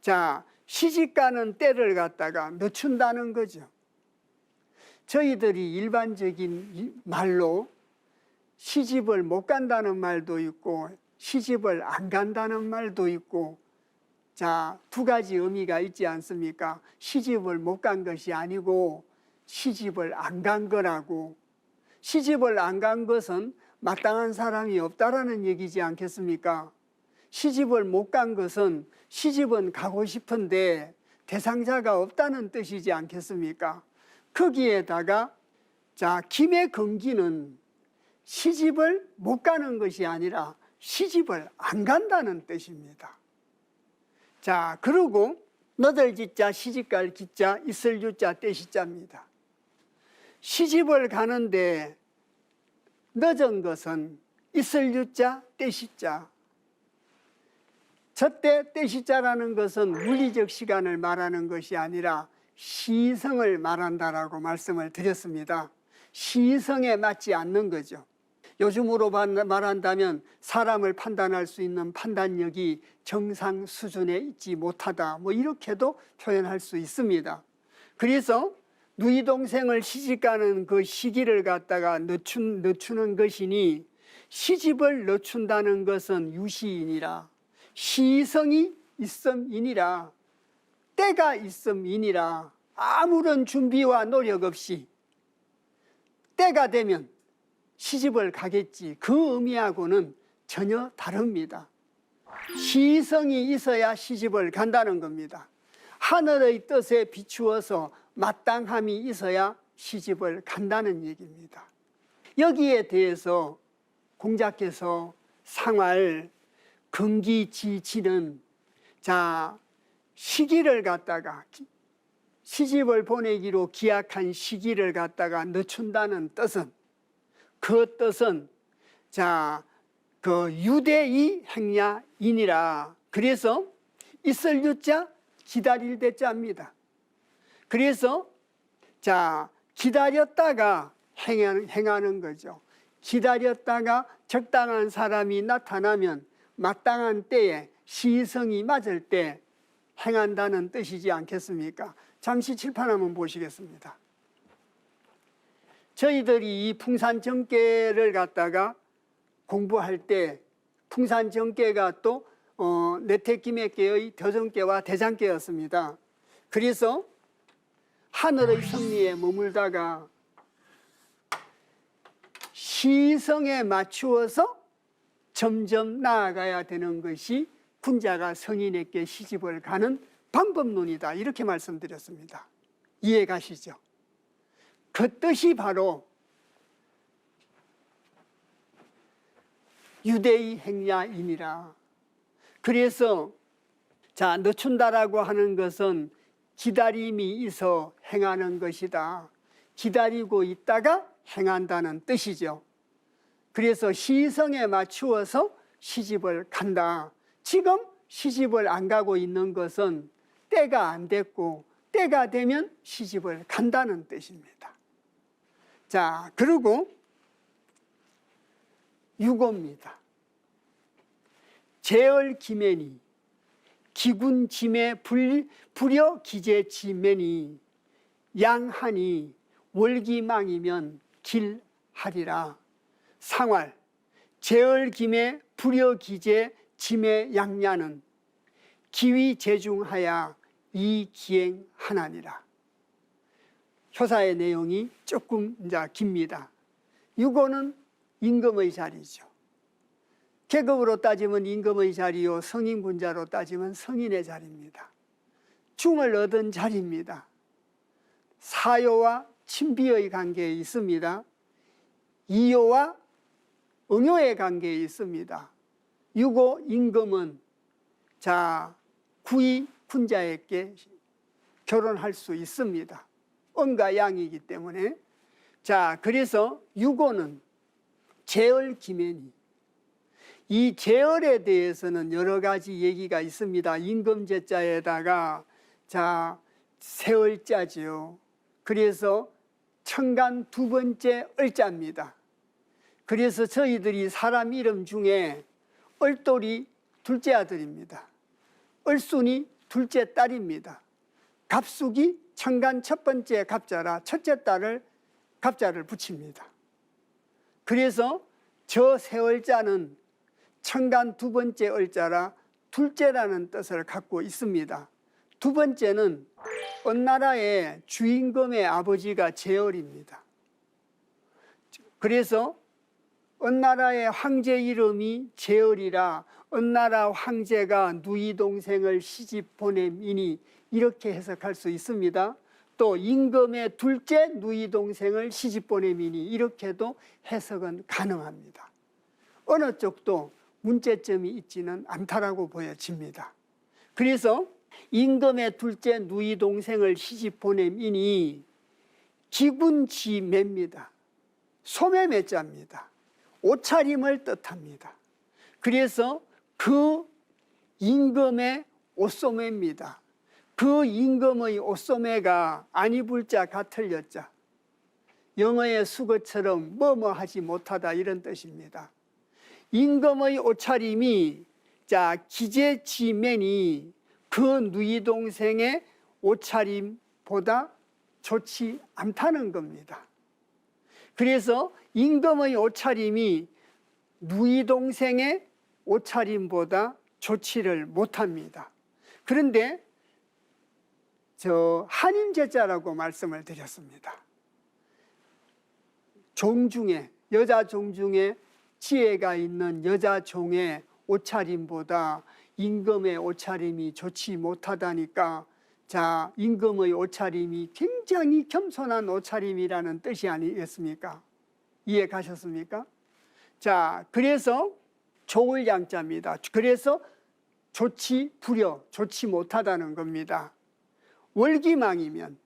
자, 시집가는 때를 갖다가 늦춘다는 거죠. 저희들이 일반적인 말로 시집을 못 간다는 말도 있고 시집을 안 간다는 말도 있고, 자, 두 가지 의미가 있지 않습니까? 시집을 못 간 것이 아니고 시집을 안 간 거라고. 시집을 안 간 것은 마땅한 사람이 없다라는 얘기지 않겠습니까? 시집을 못 간 것은 시집은 가고 싶은데 대상자가 없다는 뜻이지 않겠습니까? 거기에다가 자, 김의 근기는 시집을 못 가는 것이 아니라 시집을 안 간다는 뜻입니다. 자, 그리고 너덜 지자 시집갈 기자 있을 유자 떼시자입니다. 시집을 가는데 늦은 것은 있을 유자 떼시자. 저때 떼시자라는 것은 물리적 시간을 말하는 것이 아니라 시성을 말한다라고 말씀을 드렸습니다. 시성에 맞지 않는 거죠. 요즘으로 말한다면 사람을 판단할 수 있는 판단력이 정상 수준에 있지 못하다, 뭐 이렇게도 표현할 수 있습니다. 그래서 누이 동생을 시집가는 그 시기를 갖다가 늦추는 것이니, 시집을 늦춘다는 것은 유시이니라, 시성이 있음이니라, 때가 있음이니라. 아무런 준비와 노력 없이 때가 되면 시집을 가겠지, 그 의미하고는 전혀 다릅니다. 시성이 있어야 시집을 간다는 겁니다. 하늘의 뜻에 비추어서 마땅함이 있어야 시집을 간다는 얘기입니다. 여기에 대해서 공자께서 상활 근기지지는 시기를 갖다가 시집을 보내기로 기약한 시기를 갖다가 늦춘다는 뜻은 그 뜻은 그 유대의 행야이니라. 그래서 있을 유자 기다릴 대자입니다. 그래서 기다렸다가 행하는 거죠. 기다렸다가 적당한 사람이 나타나면 마땅한 때에 시성이 맞을 때 행한다는 뜻이지 않겠습니까? 잠시 칠판 한번 보시겠습니다. 저희들이 이 풍산정계를 갖다가 공부할 때 풍산정계가 또 내태기맥계의 벼정계와 대장계였습니다. 그래서 하늘의 섭리에 머물다가 시성에 맞추어서 점점 나아가야 되는 것이 군자가 성인에게 시집을 가는 방법론이다, 이렇게 말씀드렸습니다. 이해 가시죠? 그 뜻이 바로 유대의 행야이니라. 그래서 늦춘다라고 하는 것은 기다림이 있어 행하는 것이다. 기다리고 있다가 행한다는 뜻이죠. 그래서 시성에 맞추어서 시집을 간다. 지금 시집을 안 가고 있는 것은 때가 안 됐고 때가 되면 시집을 간다는 뜻입니다. 그리고 유고입니다. 제얼기매니 기군짐에 불여 기재지매니 양하니 월기망이면 길하리라. 상활 제얼김에 불여기재 짐의 양야는 기위재중하야 이기행하나니라. 효사의 내용이 조금 깁니다. 유고는 임금의 자리죠. 계급으로 따지면 임금의 자리요, 성인군자로 따지면 성인의 자리입니다. 중을 얻은 자리입니다. 사요와 친비의 관계에 있습니다. 이요와 응요의 관계에 있습니다. 유고 임금은 구이 군자에게 결혼할 수 있습니다. 언과 양이기 때문에. 그래서 유고는 제얼기매니, 이 제얼에 대해서는 여러 가지 얘기가 있습니다. 임금제자에다가 세월자지요. 그래서 천간 두 번째 을자입니다. 그래서 저희들이 사람 이름 중에 을돌이 둘째 아들입니다. 을순이 둘째 딸입니다. 갑숙이 천간 첫 번째 갑자라 첫째 딸을 갑자를 붙입니다. 그래서 저 세월자는 천간 두 번째 을자라 둘째라는 뜻을 갖고 있습니다. 두 번째는 언나라의 주임금의 아버지가 제얼입니다. 그래서 언나라의 황제 이름이 제얼이라 언나라 황제가 누이 동생을 시집 보냄이니, 이렇게 해석할 수 있습니다. 또 임금의 둘째 누이 동생을 시집 보냄이니, 이렇게도 해석은 가능합니다. 어느 쪽도 문제점이 있지는 않다라고 보여집니다. 그래서 임금의 둘째 누이 동생을 시집 보냄이니 기군지매입니다. 소매매자입니다. 옷차림을 뜻합니다. 그래서 그 임금의 옷소매입니다. 그 임금의 옷소매가 안 입을 자 같을 여자, 영어의 수거처럼 뭐뭐하지 못하다, 이런 뜻입니다. 임금의 옷차림이 기재지매니 그 누이 동생의 옷차림보다 좋지 않다는 겁니다. 그래서 임금의 옷차림이 누이 동생의 옷차림보다 좋지를 못합니다. 그런데 한임제자라고 말씀을 드렸습니다. 종 중에, 여자 종 중에 지혜가 있는 여자 종의 옷차림보다 임금의 옷차림이 좋지 못하다니까 자, 임금의 옷차림이 굉장히 겸손한 옷차림이라는 뜻이 아니겠습니까? 이해 가셨습니까? 자, 그래서 좋을 양자입니다. 그래서 좋지 불여, 좋지 못하다는 겁니다. 월기망이면,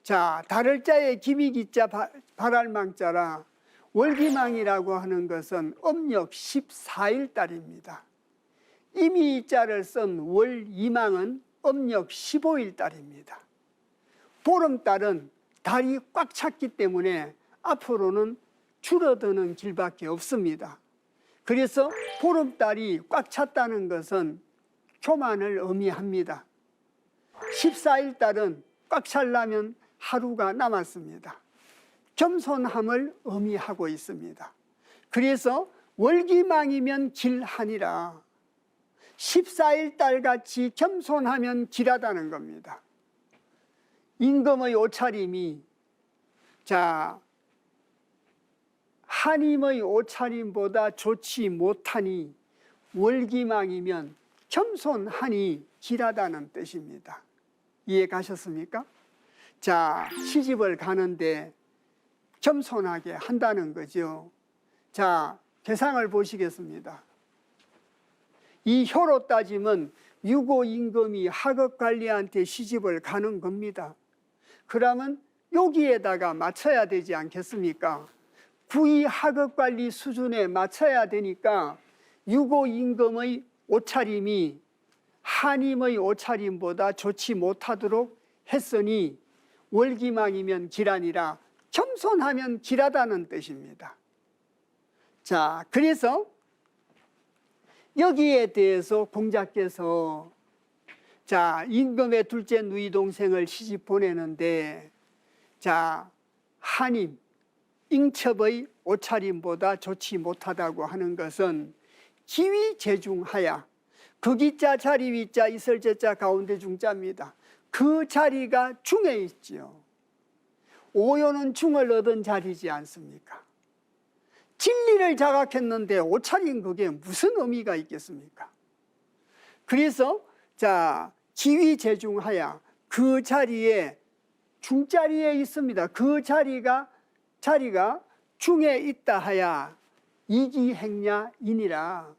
자, 다를 자에 기미기자 발할망자라, 월기망이라고 하는 것은 음력 14일 달입니다. 이미자를 쓴 월이망은 음력 15일 달입니다. 보름달은 달이 꽉 찼기 때문에 앞으로는 줄어드는 길밖에 없습니다. 그래서 보름달이 꽉 찼다는 것은 교만을 의미합니다. 14일 달은 꽉 차려면 하루가 남았습니다. 겸손함을 의미하고 있습니다. 그래서 월기망이면 길하니라. 14일 달같이 겸손하면 길하다는 겁니다. 임금의 옷차림이, 자, 한임의 옷차림보다 좋지 못하니 월기망이면 겸손하니 길하다는 뜻입니다. 이해 가셨습니까? 자, 시집을 가는데 겸손하게 한다는 거죠. 자, 대상을 보시겠습니다. 이 효로 따지면 유고 임금이 하급관리한테 시집을 가는 겁니다. 그러면 여기에다가 맞춰야 되지 않겠습니까? 구이 하급관리 수준에 맞춰야 되니까 유고 임금의 옷차림이 한임의 옷차림보다 좋지 못하도록 했으니 월기망이면 길하니라, 겸손하면 길하다는 뜻입니다. 자, 그래서 여기에 대해서 공자께서, 자, 임금의 둘째 누이 동생을 시집 보내는데, 자, 한임, 잉첩의 옷차림보다 좋지 못하다고 하는 것은 기위재중하야, 극이자 자리위자 이설제자 가운데 중자입니다. 그 자리가 중에 있지요. 오요는 중을 얻은 자리지 않습니까? 진리를 자각했는데 옷차림 그게 무슨 의미가 있겠습니까? 그래서 자, 기위재중하야, 그 자리에 중자리에 있습니다. 그 자리가 중에 있다 하야 이기행야이니라,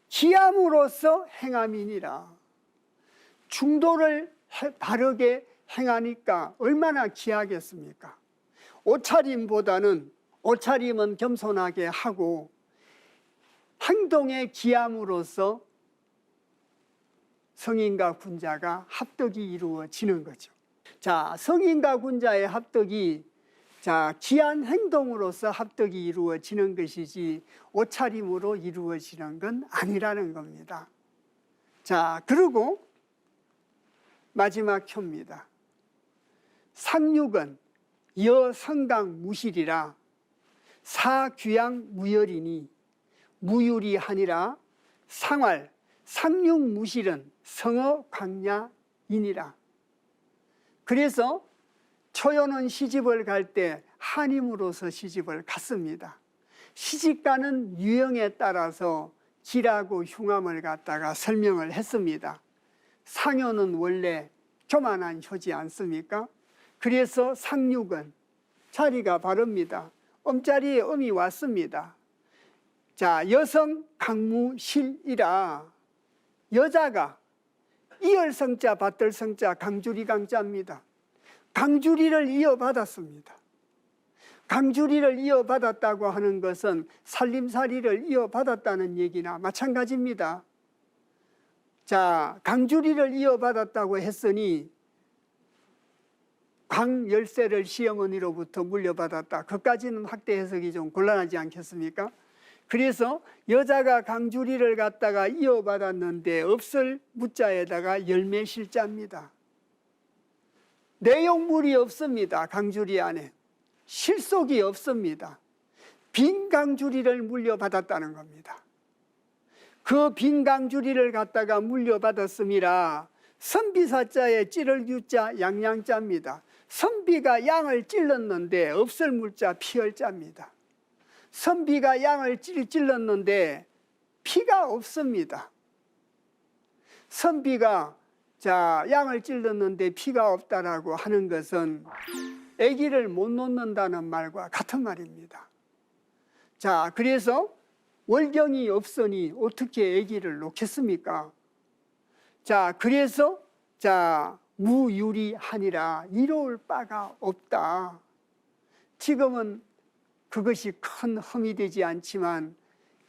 기함으로써 행함이니라. 중도를 바르게 행하니까 얼마나 기하겠습니까? 옷차림은 겸손하게 하고 행동의 기함으로써 성인과 군자가 합덕이 이루어지는 거죠. 자, 성인과 군자의 합덕이, 자, 기한 행동으로서 합덕이 이루어지는 것이지 옷차림으로 이루어지는 건 아니라는 겁니다. 자, 그리고 마지막 표입니다. 상육은 여성강 무실이라 사귀양 무열이니 무유리하니라. 상활, 상육 무실은 성어 광야이니라. 그래서 초연은 시집을 갈 때 한임으로서 시집을 갔습니다. 시집가는 유형에 따라서 기라고 흉함을 갖다가 설명을 했습니다. 상효는 원래 교만한 효지 않습니까? 그래서 상육은 자리가 바릅니다. 음자리에 음이 왔습니다. 자, 여성 강무실이라, 여자가 이열성자 받들성자 강주리 강자입니다. 강주리를 이어받았습니다. 강주리를 이어받았다고 하는 것은 살림살이를 이어받았다는 얘기나 마찬가지입니다. 자, 강주리를 이어받았다고 했으니 광열쇠를 시어머니로부터 물려받았다. 그까지는 확대 해석이 좀 곤란하지 않겠습니까? 그래서 여자가 강주리를 갖다가 이어받았는데 없을 무자에다가 열매실자입니다. 내용물이 없습니다. 강주리 안에 실속이 없습니다. 빈 강주리를 물려받았다는 겁니다. 그 빈 강주리를 갖다가 물려받았음이라 선비사자에 찌를 유자 양양자입니다. 선비가 양을 찔렀는데 없을 물자 피열자입니다. 선비가 양을 찔렀는데 피가 없습니다. 선비가 자, 양을 찔렀는데 피가 없다라고 하는 것은 아기를 못 놓는다는 말과 같은 말입니다. 자, 그래서 월경이 없으니 어떻게 아기를 놓겠습니까? 자, 그래서 무유리하니라, 이로울 바가 없다. 지금은 그것이 큰 흠이 되지 않지만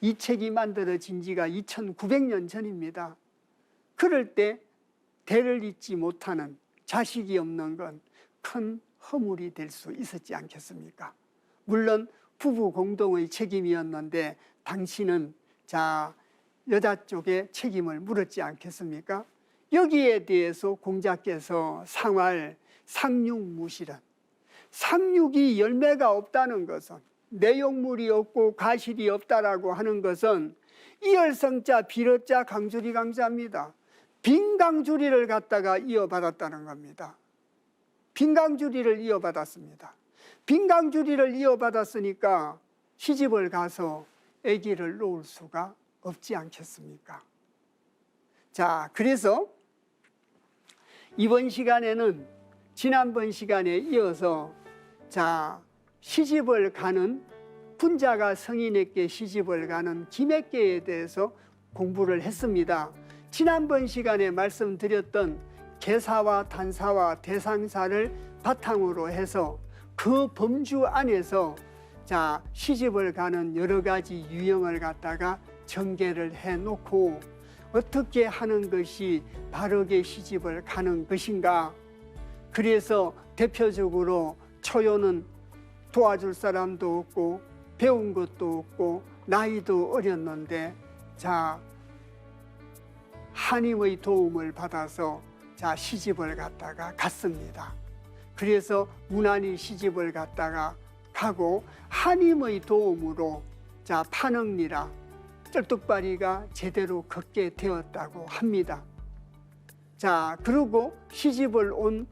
이 책이 만들어진 지가 2900년 전입니다. 그럴 때 대를 잇지 못하는 자식이 없는 건 큰 허물이 될 수 있었지 않겠습니까? 물론 부부 공동의 책임이었는데 당신은 여자 쪽에 책임을 물었지 않겠습니까? 여기에 대해서 공자께서 상활, 상육무실은, 상육이 열매가 없다는 것은, 내용물이 없고 가실이 없다라고 하는 것은 이열성자, 비러자, 강주리, 강자입니다. 빈강주리를 갖다가 이어받았다는 겁니다. 빈강주리를 이어받았습니다. 빈강주리를 이어받았으니까 시집을 가서 아기를 놓을 수가 없지 않겠습니까? 자, 그래서 이번 시간에는 지난번 시간에 이어서 시집을 가는, 분자가 성인에게 시집을 가는 김액계에 대해서 공부를 했습니다. 지난번 시간에 말씀드렸던 계사와 단사와 대상사를 바탕으로 해서 그 범주 안에서 시집을 가는 여러 가지 유형을 갖다가 전개를 해놓고 어떻게 하는 것이 바르게 시집을 가는 것인가. 그래서 대표적으로 초요는 도와줄 사람도 없고 배운 것도 없고 나이도 어렸는데 하님의 도움을 받아서 시집을 갖다가 갔습니다. 그래서 무난히 시집을 갖다가 가고 하님의 도움으로 판응리라, 쩔뚝바리가 제대로 걷게 되었다고 합니다. 그리고 시집을 온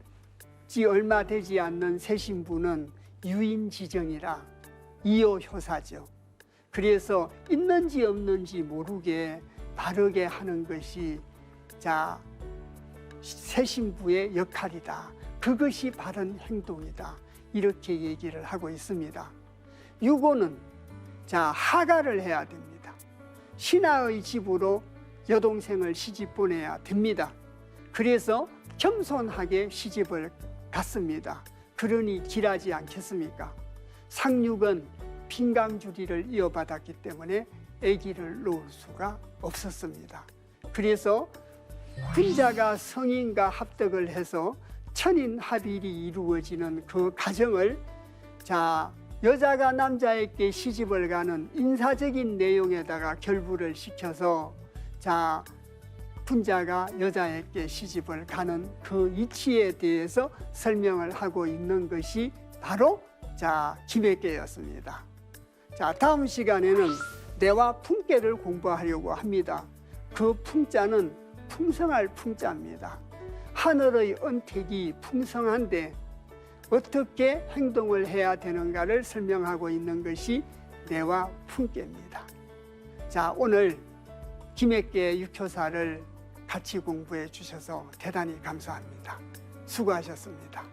지 얼마 되지 않는 새 신부는 유인지정이라 이효효사죠. 그래서 있는지 없는지 모르게 바르게 하는 것이 새 신부의 역할이다. 그것이 바른 행동이다. 이렇게 얘기를 하고 있습니다. 유고는 하가를 해야 됩니다. 신하의 집으로 여동생을 시집 보내야 됩니다. 그래서 겸손하게 시집을 갔습니다. 그러니 길하지 않겠습니까? 상육은 빈강주리를 이어받았기 때문에 아기를 놓을 수가 없었습니다. 그래서 분자가 성인과 합덕을 해서 천인합일이 이루어지는 그 과정을 여자가 남자에게 시집을 가는 인사적인 내용에다가 결부를 시켜서 분자가 여자에게 시집을 가는 그 이치에 대해서 설명을 하고 있는 것이 바로 김액계였습니다. 다음 시간에는 내와 품계를 공부하려고 합니다. 그 품자는 풍성할 풍자입니다. 하늘의 언택이 풍성한데 어떻게 행동을 해야 되는가를 설명하고 있는 것이 내와 품계입니다. 오늘 김액계의 육효사를 같이 공부해 주셔서 대단히 감사합니다. 수고하셨습니다.